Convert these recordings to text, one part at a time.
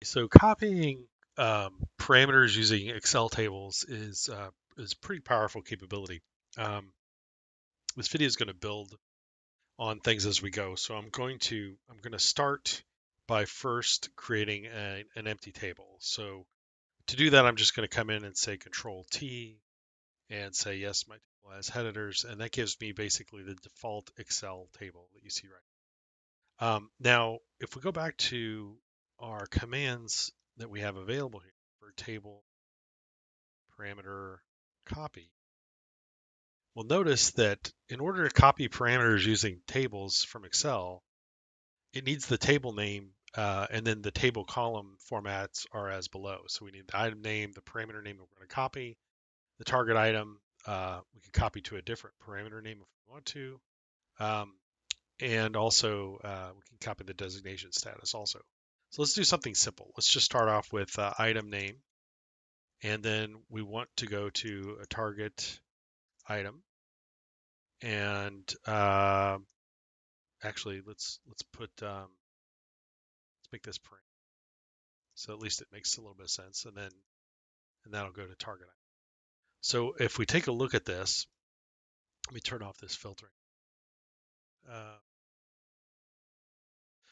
So copying parameters using Excel tables is a pretty powerful capability. Um, this video is going to build on things as we go. So I'm going to start by first creating an empty table. So to do that, I'm just going to come in and say Control T and say yes, my table has headers, and that gives me basically the default Excel table that you see right now, if we go back to our commands that we have available here for table parameter copy, we'll notice that in order to copy parameters using tables from Excel, it needs the table name and then the table column formats are as below. So we need the item name, the parameter name that we're going to copy, the target item. We can copy to a different parameter name if we want to. Um, and also we can copy the designation status also. So let's do something simple. Let's just start off with item name, and then we want to go to a target item, and actually let's make this print, so at least it makes a little bit of sense, and that'll go to target item. So if we take a look at this, let me turn off this filtering. Uh,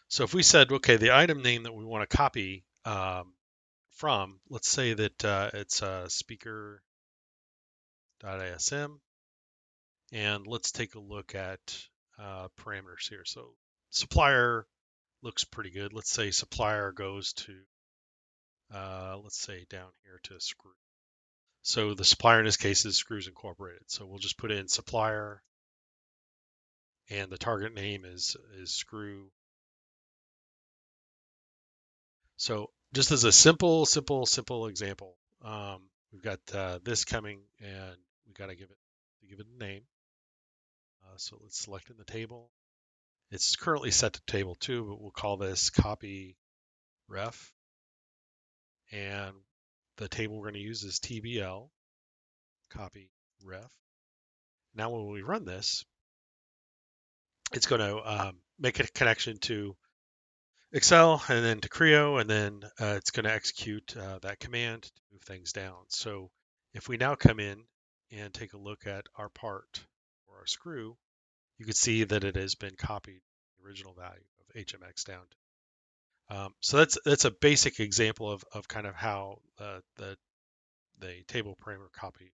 so if we said, okay, the item name that we want to copy from, let's say that it's speaker.asm, and let's take a look at parameters here. So supplier looks pretty good. Let's say supplier goes to, let's say down here to screw. So the supplier in this case is Screws Incorporated. So we'll just put in supplier, and the target name is screw. So just as a simple example, we've got this coming, and we got to give it a name. So let's select in the table. It's currently set to table 2, but we'll call this copy ref. And the table we're going to use is TBL, copy ref. Now when we run this, it's going to make a connection to Excel and then to Creo, and then it's going to execute that command to move things down. So if we now come in and take a look at our part or our screw, you can see that it has been copied the original value of HMX down. So that's a basic example of kind of how the table parameter copy